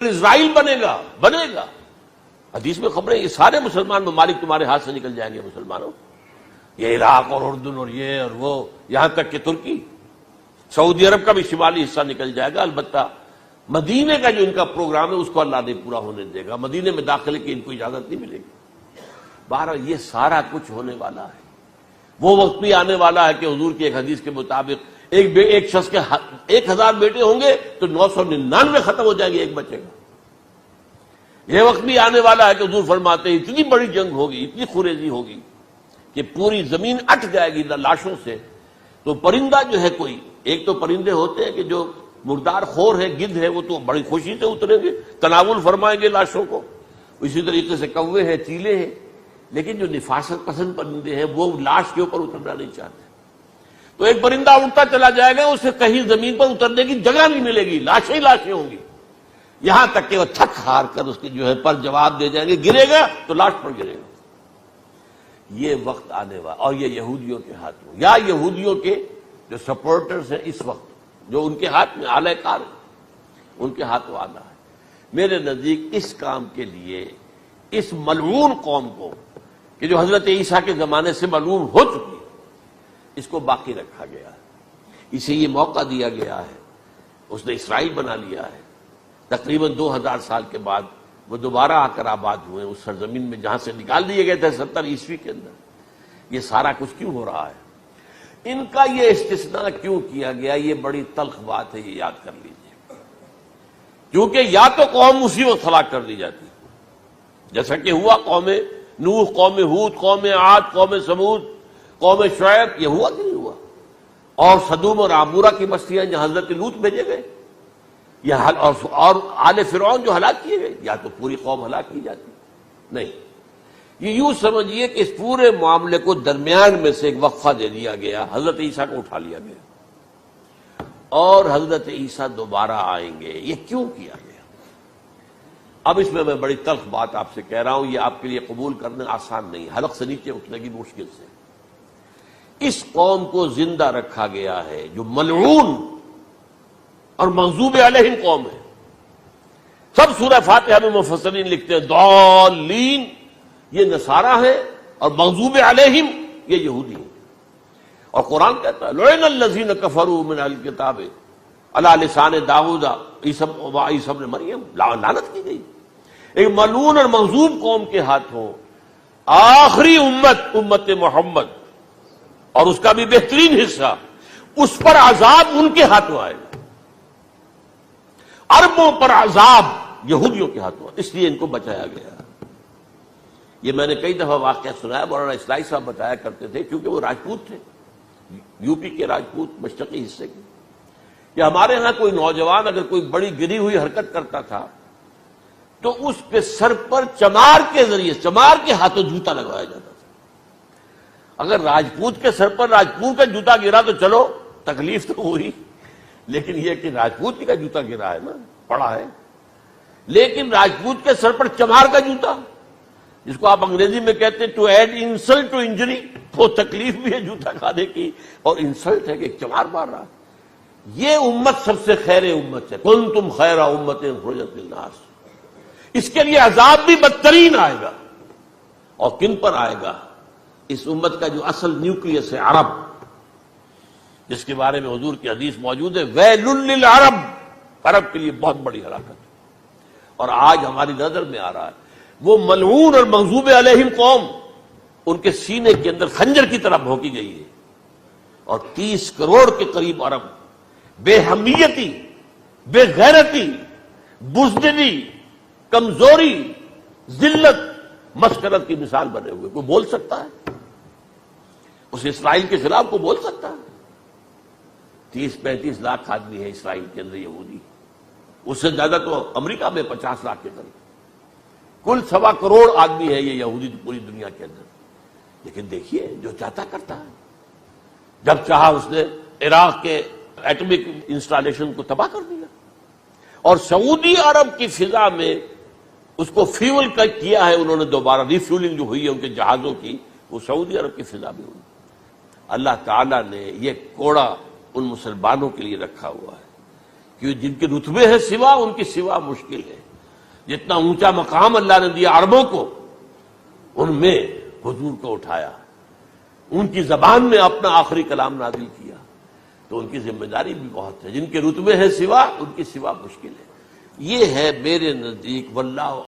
اسرائیل بنے گا حدیث میں خبریں، یہ سارے مسلمان ممالک تمہارے ہاتھ سے نکل جائیں گے مسلمانوں، یہ عراق اور اردن اور یہ اور وہ، یہاں تک کہ ترکی، سعودی عرب کا بھی شمالی حصہ نکل جائے گا۔ البتہ مدینے کا جو ان کا پروگرام ہے اس کو اللہ نہیں پورا ہونے دے گا، مدینے میں داخلے کی ان کو اجازت نہیں ملے گی۔ بہرحال یہ سارا کچھ ہونے والا ہے۔ وہ وقت بھی آنے والا ہے کہ حضور کی ایک حدیث کے مطابق ایک شخص کے 1000 بیٹے ہوں گے تو 999 ختم ہو جائیں گے، ایک بچے گا۔ یہ وقت بھی آنے والا ہے کہ حضور فرماتے ہیں اتنی بڑی جنگ ہوگی، اتنی خوریزی ہوگی کہ پوری زمین اٹ جائے گی لاشوں سے۔ تو پرندہ جو ہے کوئی، ایک تو پرندے ہوتے ہیں کہ جو مردار خور ہے، گدھ ہے، وہ تو بڑی خوشی سے اتریں گے، تناول فرمائیں گے لاشوں کو۔ اسی طریقے سے کوے ہیں، چیلے ہیں، لیکن جو نفاست پسند پرندے ہیں وہ لاش کے اوپر اترنا نہیں چاہتے۔ تو ایک پرندہ اڑتا چلا جائے گا، اسے کہیں زمین پر اترنے کی جگہ نہیں ملے گی، لاشیں ہی لاشیں ہوں گی، یہاں تک کہ وہ تھک ہار کر اس کے جو ہے پر جواب دے جائیں گے، گرے گا تو لاش پر گرے گا۔ یہ وقت آنے والا، اور یہ یہودیوں کے ہاتھوں، یا یہودیوں کے جو سپورٹرز ہیں اس وقت، جو ان کے ہاتھ میں آلہ کار ہیں، ان کے ہاتھوں آنا ہے۔ میرے نزدیک اس کام کے لیے اس ملعون قوم کو، کہ جو حضرت عیسیٰ کے زمانے سے ملعون ہو چکی ہے، اس کو باقی رکھا گیا ہے، اسے یہ موقع دیا گیا ہے۔ اس نے اسرائیل بنا لیا ہے، تقریباً 2000 سال کے بعد وہ دوبارہ آ کر آباد ہوئے اس سرزمین میں جہاں سے نکال دیے گئے تھے 70 عیسوی کے اندر۔ یہ سارا کچھ کیوں ہو رہا ہے؟ ان کا یہ استثناء کیوں کیا گیا؟ یہ بڑی تلخ بات ہے، یہ یاد کر لیجیے، کیونکہ یا تو قوم اسی وقت ہلاک کر دی جاتی، جیسا کہ ہوا قوم نوح، قوم ہود، قوم عاد، قوم ثمود، قوم شعیب، یہ ہوا کہ نہیں ہوا؟ اور سدوم اور عمورہ کی بستیاں جہاں حضرت لوط بھیجے گئے، اور آل فرعون جو ہلاک کیے گئے، یا تو پوری قوم ہلاک کی جاتی؟ نہیں، یہ یوں سمجھیے کہ اس پورے معاملے کو درمیان میں سے ایک وقفہ دے دیا گیا، حضرت عیسیٰ کو اٹھا لیا گیا، اور حضرت عیسیٰ دوبارہ آئیں گے۔ یہ کیوں کیا گیا؟ اب اس میں بڑی تلخ بات آپ سے کہہ رہا ہوں، یہ آپ کے لیے قبول کرنا آسان نہیں، حلق سے نیچے اٹھنے کی مشکل سے۔ اس قوم کو زندہ رکھا گیا ہے جو ملعون اور مغضوب علیہم قوم ہے۔ سب سورہ فاتحہ میں مفسرین لکھتے ہیں ضالین، یہ نصارہ ہیں، اور مغضوب علیہم یہ یہودی ہیں۔ اور قرآن کہتا ہے لعن الذین کفروا من اہل الکتاب علی لسان داؤد وعیسی ابن مریم، لعنت کی گئی ایک ملعون اور مغضوب قوم کے ہاتھوں آخری امت محمد، اور اس کا بھی بہترین حصہ، اس پر عذاب ان کے ہاتھوں آئے گا، عربوں پر عذاب یہودیوں کے ہاتھوں، اس لیے ان کو بچایا گیا۔ یہ میں نے کئی دفعہ واقعہ سنایا، مولانا اسلائی صاحب بتایا کرتے تھے، کیونکہ وہ راجپوت تھے، یو پی کے راجپوت، مشرقی حصے کے، کہ ہمارے ہاں کوئی نوجوان اگر کوئی بڑی گری ہوئی حرکت کرتا تھا تو اس کے سر پر چمار کے ذریعے، چمار کے ہاتھوں جوتا لگوایا جاتا تھا۔ اگر راجپوت کے سر پر راجپوت کا جوتا گرا تو چلو تکلیف تو ہوئی، لیکن یہ کہ راجپوت کا جوتا گرا ہے نا، پڑا ہے، لیکن راجپوت کے سر پر چمار کا جوتا، جس کو آپ انگریزی میں کہتے ہیں to add insult to injury, وہ تکلیف بھی ہے جوتا کھانے کی، اور انسلٹ ہے کہ ایک چمار مار رہا۔ یہ امت سب سے خیر امت ہے، کنتم خیر امت اخرجت للناس۔ اس کے لیے عذاب بھی بدترین آئے گا، اور کن پر آئے گا؟ اس امت کا جو اصل نیوکلیس ہے عرب، جس کے بارے میں حضور کی حدیث موجود ہے ویل للعرب، عرب کے لیے بہت بڑی ہلاکت، اور آج ہماری نظر میں آ رہا ہے وہ ملعون اور مغضوب علیہم قوم، ان کے سینے کے اندر خنجر کی طرح بھونکی گئی ہے، اور 30 کروڑ کے قریب عرب بے حمیتی، بے غیرتی، بزدلی، کمزوری، ذلت، مسکرت کی مثال بنے ہوئے۔ کوئی بول سکتا ہے اس اسرائیل کے خلاف؟ کو بول سکتا ہے؟ 30-35 لاکھ آدمی ہے اسرائیل کے اندر یہودی، اس سے زیادہ تو امریکہ میں 50 لاکھ کے قریب، کل 1.25 کروڑ آدمی ہے یہ یہودی پوری دنیا کے اندر۔ لیکن دیکھیے جو چاہتا کرتا ہے، جب چاہا اس نے عراق کے ایٹمک انسٹالیشن کو تباہ کر دیا، اور سعودی عرب کی فضا میں اس کو فیول کیا ہے انہوں نے، دوبارہ ریفیولنگ جو ہوئی ہے ان کے جہازوں کی، وہ سعودی عرب کی فضا میں ہوئی۔ اللہ تعالیٰ نے یہ کوڑا ان مسلمانوں کے لیے رکھا ہوا ہے کہ جن کے رتبے ہیں سوا، ان کی سوا مشکل ہے۔ جتنا اونچا مقام اللہ نے دیا عربوں کو، ان میں حضور کو اٹھایا، ان کی زبان میں اپنا آخری کلام نازل کیا، تو ان کی ذمہ داری بھی بہت ہے۔ جن کے رتبے ہیں سوا، ان کی سوا مشکل ہے۔ یہ ہے میرے نزدیک واللہ